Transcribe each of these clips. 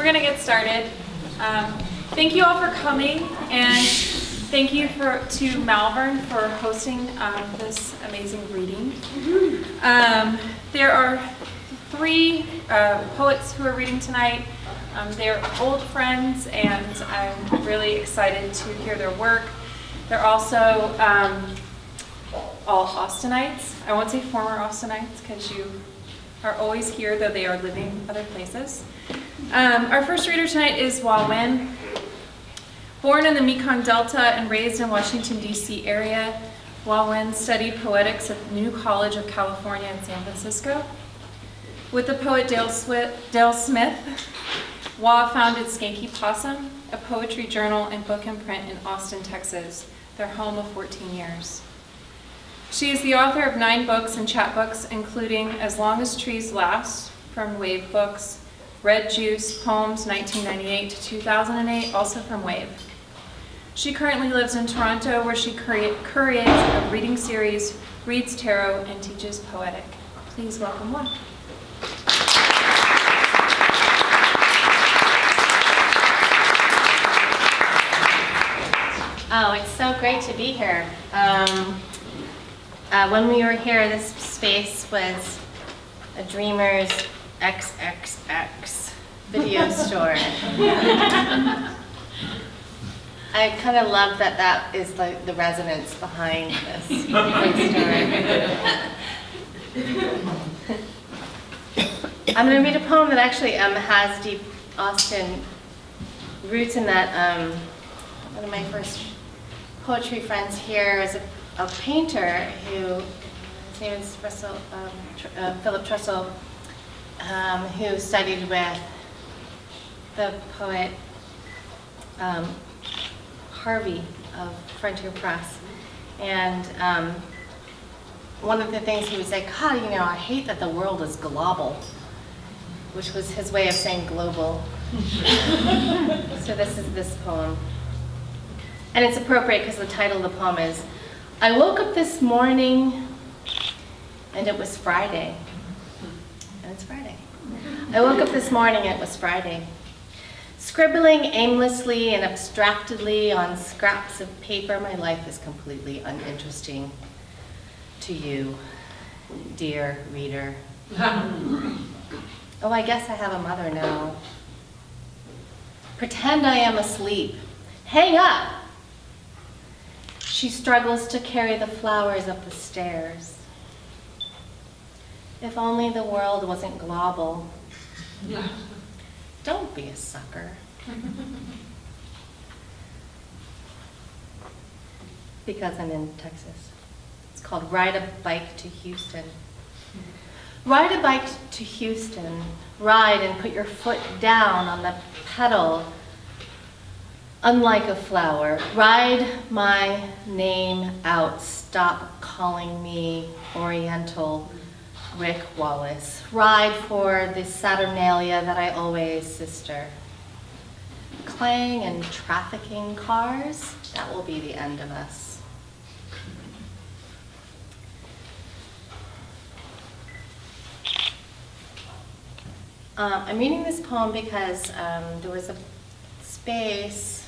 We're going to get started. Thank you all for coming, and thank you to Malvern for hosting this amazing reading. There are three poets who are reading tonight. They're old friends, and I'm really excited to hear their work. They're also all Austinites. I won't say former Austinites because you are always here, though they are living other places. Our first reader tonight is Hoa Nguyen. Born in the Mekong Delta and raised in Washington, D.C. area, Hoa Nguyen studied poetics at the New College of California in San Francisco. With the poet Dale Smith, Hoa founded Skanky Possum, a poetry journal and book imprint in Austin, Texas, their home of 14 years. She is the author of 9 books and chapbooks, including As Long as Trees Last from Wave Books, Red Juice, Poems 1998 to 2008, also from Wave. She currently lives in Toronto, where she curates a reading series, reads tarot, and teaches poetic. Please welcome Hoa. Oh, it's so great to be here. When we were here, this space was a Dreamer's XXX video store. I kind of love that is like the resonance behind this video store. I'm going to read a poem that actually has deep Austin roots in that. One of my first poetry friends here is a painter who, his name is Philip Trussell, who studied with the poet Harvey of Frontier Press. And one of the things he was like, God, I hate that the world is global, which was his way of saying global. So this is this poem. And it's appropriate because the title of the poem is, I woke up this morning and it was Friday. And it's Friday. I woke up this morning and it was Friday. Scribbling aimlessly and abstractedly on scraps of paper, my life is completely uninteresting to you, dear reader. Oh, I guess I have a mother now. Pretend I am asleep. Hang up! She struggles to carry the flowers up the stairs. If only the world wasn't global. Don't be a sucker. Because I'm in Texas. It's called Ride a Bike to Houston. Ride a bike to Houston. Ride and put your foot down on the pedal. Unlike a flower, ride my name out. Stop calling me Oriental Rick Wallace. Ride for the Saturnalia that I always sister. Clang and trafficking cars, that will be the end of us. I'm reading this poem because there was a space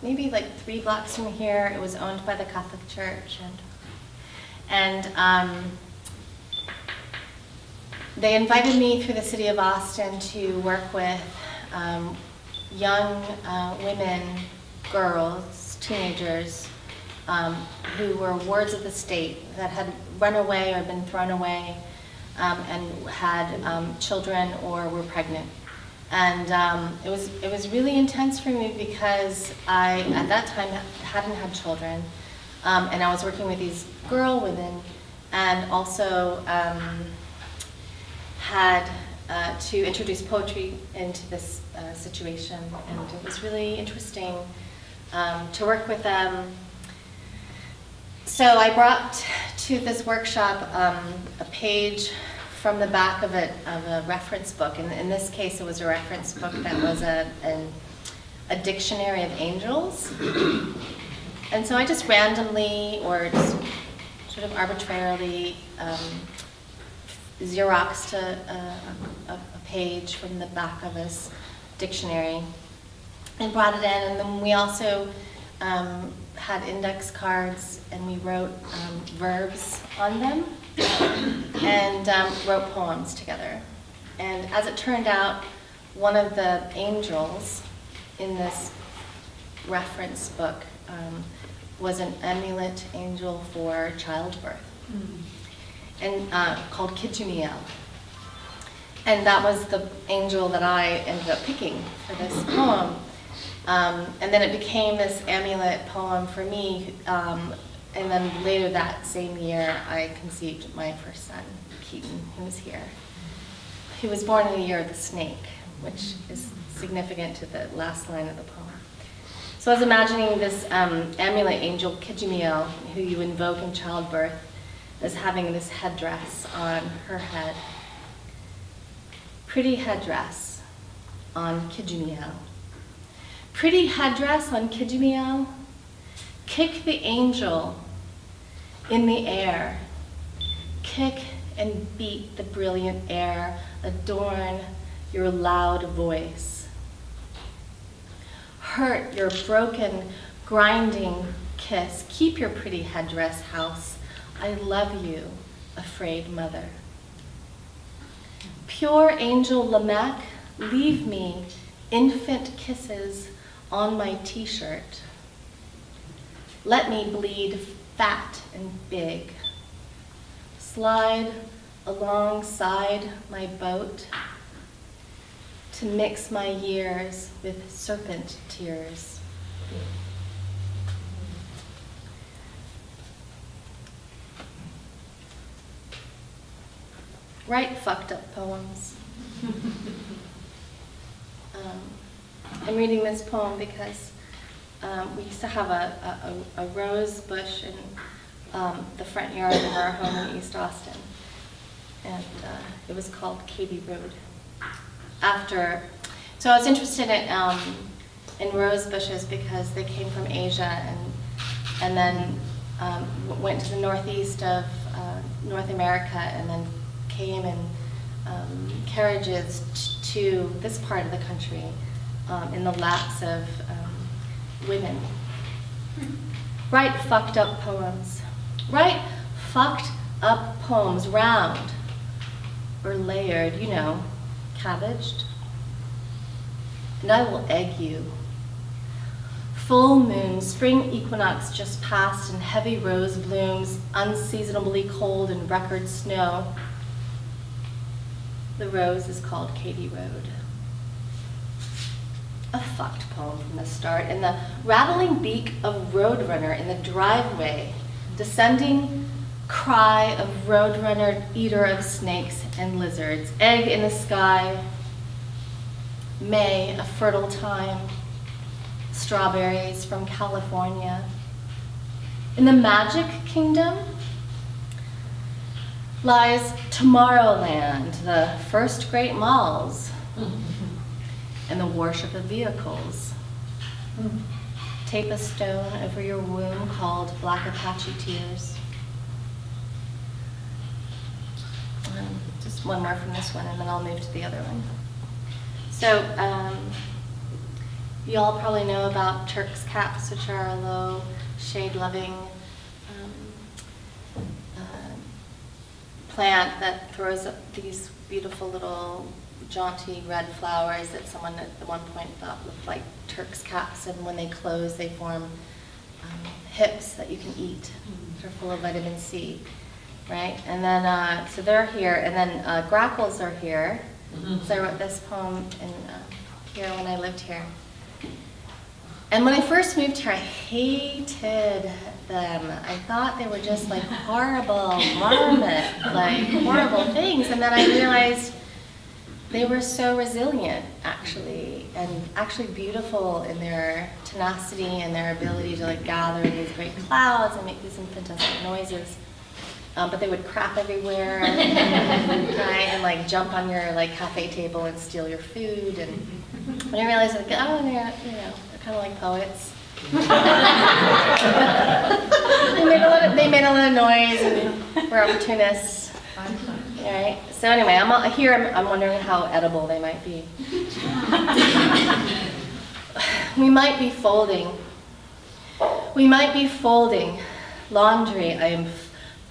maybe like 3 blocks from here. It was owned by the Catholic Church, and they invited me through the city of Austin to work with young women, girls, teenagers, who were wards of the state that had run away or been thrown away and had children or were pregnant. And it was really intense for me because I, at that time, hadn't had children. And I was working with these girl women and also had to introduce poetry into this situation. And it was really interesting to work with them. So I brought to this workshop a page from the back of a reference book. And in this case, it was a reference book that was a dictionary of angels. And so I just randomly, or just sort of arbitrarily, Xeroxed a page from the back of his dictionary and brought it in. And then we also had index cards, and we wrote verbs on them and wrote poems together. And as it turned out, one of the angels in this reference book was an amulet angel for childbirth, and called Kijumiel. And that was the angel that I ended up picking for this poem. And then it became this amulet poem for me. And then later that same year, I conceived my first son, Keaton, who was here. He was born in the year of the snake, which is significant to the last line of the poem. So I was imagining this amulet angel, Kijumiel, who you invoke in childbirth, as having this headdress on her head. Pretty headdress on Kijumiel. Pretty headdress on Kijumiel. Kick the angel in the air. Kick and beat the brilliant air. Adorn your loud voice. Hurt your broken, grinding kiss. Keep your pretty headdress, house. I love you, afraid mother. Pure angel Lamech, leave me infant kisses on my t-shirt. Let me bleed fat and big. Slide alongside my boat to mix my years with serpent tears. Write fucked up poems. I'm reading this poem because we used to have a rose bush in the front yard of our home in East Austin, and it was called Katy Road. So I was interested in rose bushes because they came from Asia and then went to the northeast of North America and then came in carriages to this part of the country in the laps of women. Write fucked up poems. Write fucked up poems, round or layered, cabbaged. And I will egg you. Full moon, spring equinox just passed, and heavy rose blooms, unseasonably cold and record snow. The rose is called Katy Road. A fucked poem from the start, and the rattling beak of roadrunner in the driveway, descending cry of roadrunner, eater of snakes and lizards, egg in the sky, May, a fertile time, strawberries from California. In the magic kingdom lies Tomorrowland, the first great malls, and the worship of vehicles. Tape a stone over your womb called Black Apache Tears. Just one more from this one, and then I'll move to the other one. So, you all probably know about Turk's caps, which are a low, shade-loving plant that throws up these beautiful little jaunty red flowers that someone at one point thought looked like Turk's caps, and when they close, they form hips that you can eat. They're full of vitamin C, right? And then, so they're here, and then grackles are here. So I wrote this poem here when I lived here. And when I first moved here, I hated them. I thought they were just like horrible marmot, like horrible things. And then I realized they were so resilient, actually, and actually beautiful in their tenacity and their ability to like gather in these great clouds and make these fantastic noises. But they would crap everywhere, right, and like jump on your like cafe table and steal your food. And when I realized, like, oh, they're kind of like poets. they made a lot of noise and were opportunists. All right. So anyway, I'm wondering how edible they might be. We might be folding. We might be folding laundry. I am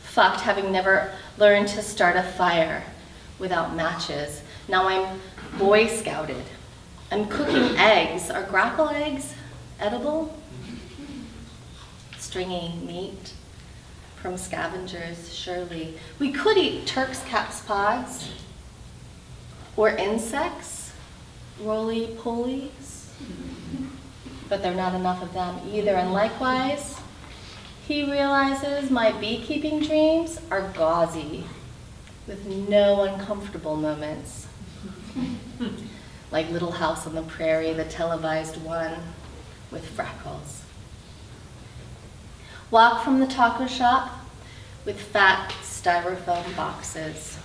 fucked, having never learned to start a fire without matches. Now I'm Boy Scouted. I'm cooking eggs. Are grackle eggs edible? Stringy meat from scavengers, surely. We could eat Turk's caps pods or insects, roly-polies, but there are not enough of them either. And likewise, he realizes my beekeeping dreams are gauzy, with no uncomfortable moments. Like Little House on the Prairie, the televised one with freckles. Walk from the taco shop with fat styrofoam boxes.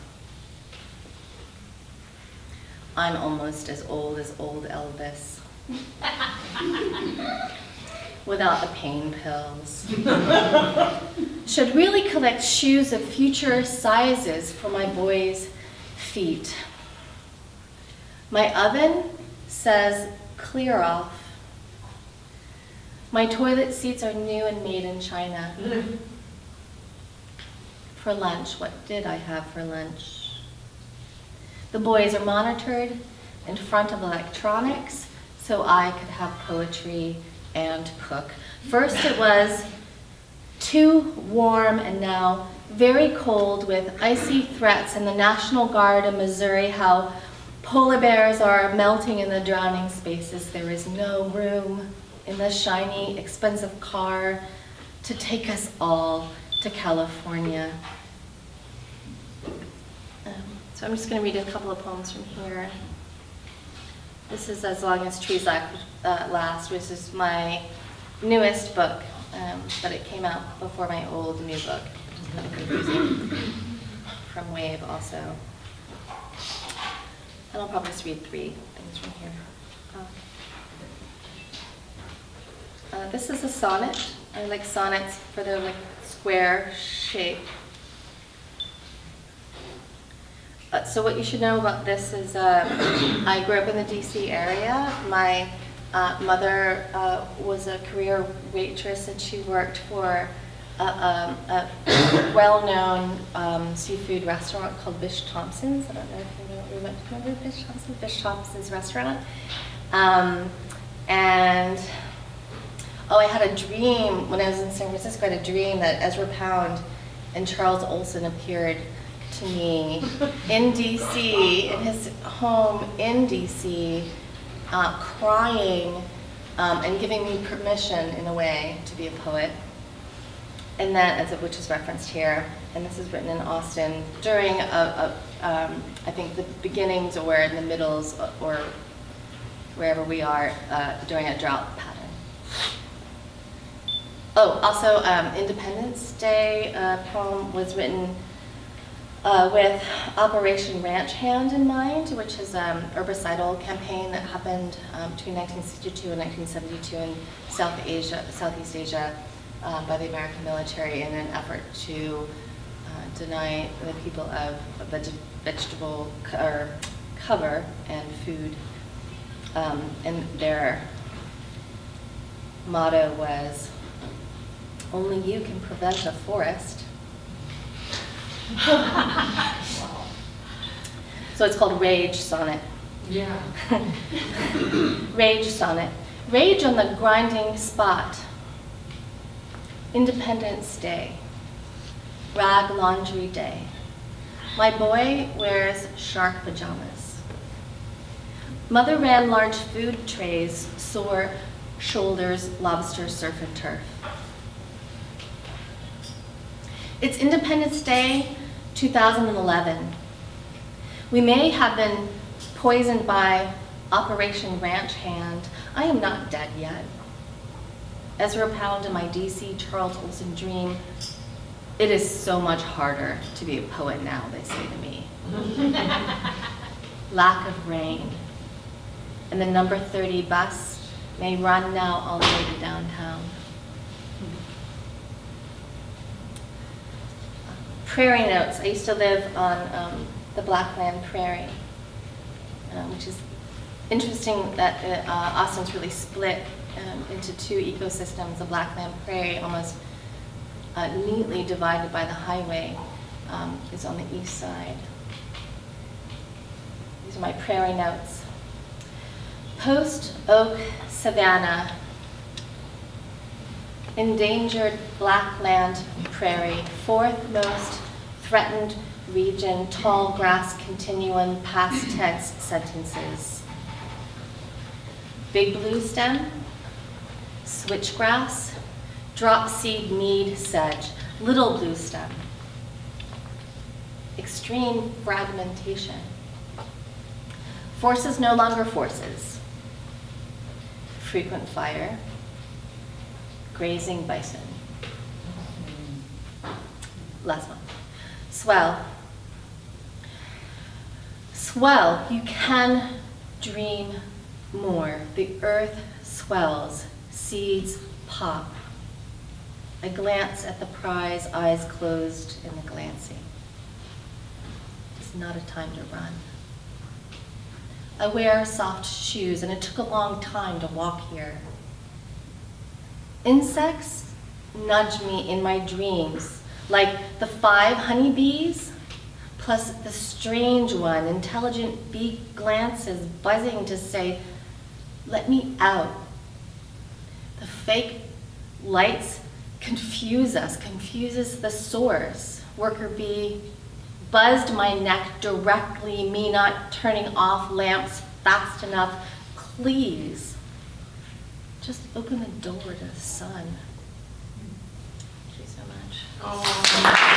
I'm almost as old Elvis. Without the pain pills. Should really collect shoes of future sizes for my boys' feet. My oven says clear off. My toilet seats are new and made in China. For lunch, what did I have for lunch? The boys are monitored in front of electronics so I could have poetry and cook. First it was too warm and now very cold with icy threats and the National Guard in Missouri, how polar bears are melting in the drowning spaces. There is no room in the shiny, expensive car to take us all to California. So I'm just going to read a couple of poems from here. This is As Long as Trees Last, which is my newest book, but it came out before my old new book, which is kind of confusing, from Wave also. And I'll probably just read 3 things from here. This is a sonnet. I like sonnets for their like square shape. So what you should know about this is I grew up in the DC area. My mother was a career waitress and she worked for a well-known seafood restaurant called Fish Thompson's. I don't know if you know, remember Fish Thompson's? Fish Thompson's restaurant. And I had a dream when I was in San Francisco. I had a dream that Ezra Pound and Charles Olson appeared to me in DC, in his home in DC, crying and giving me permission in a way to be a poet. And that, which is referenced here, and this is written in Austin during I think the beginnings or in the middles or wherever we are during a drought pattern. Also Independence Day poem was written with Operation Ranch Hand in mind, which is an herbicidal campaign that happened between 1962 and 1972 in Southeast Asia by the American military in an effort to deny the people of vegetable cover and food. And their motto was, "Only you can prevent a forest." So it's called Rage Sonnet. Yeah. Rage Sonnet. Rage on the grinding spot. Independence Day. Rag laundry day. My boy wears shark pajamas. Mother ran large food trays, sore shoulders, lobster, surf and turf. It's Independence Day 2011. We may have been poisoned by Operation Ranch Hand. I am not dead yet. Ezra Pound in my DC Charles Olson dream. It is so much harder to be a poet now, they say to me. Lack of rain. And the number 30 bus may run now all the way to downtown. prairie notes. I used to live on the Blackland Prairie, which is interesting that Austin's really split into two ecosystems. The Blackland Prairie, almost neatly divided by the highway, is on the east side. These are my prairie notes. Post-oak savanna, endangered Blackland Prairie, fourth most threatened region, tall grass continuum, past tense sentences. Big blue stem, switchgrass, drop seed mead sedge, little blue stem. Extreme fragmentation. Forces no longer forces. Frequent fire. Grazing bison. Last one. Swell. Swell, you can dream more. The earth swells, seeds pop. I glance at the prize, eyes closed in the glancing. It's not a time to run. I wear soft shoes, and it took a long time to walk here. Insects nudge me in my dreams, like the 5 honeybees, plus the strange one, intelligent bee glances buzzing to say, let me out. The fake lights confuses the source. Worker bee buzzed my neck directly, me not turning off lamps fast enough. Please, just open the door to the sun. Thank you so much. Oh.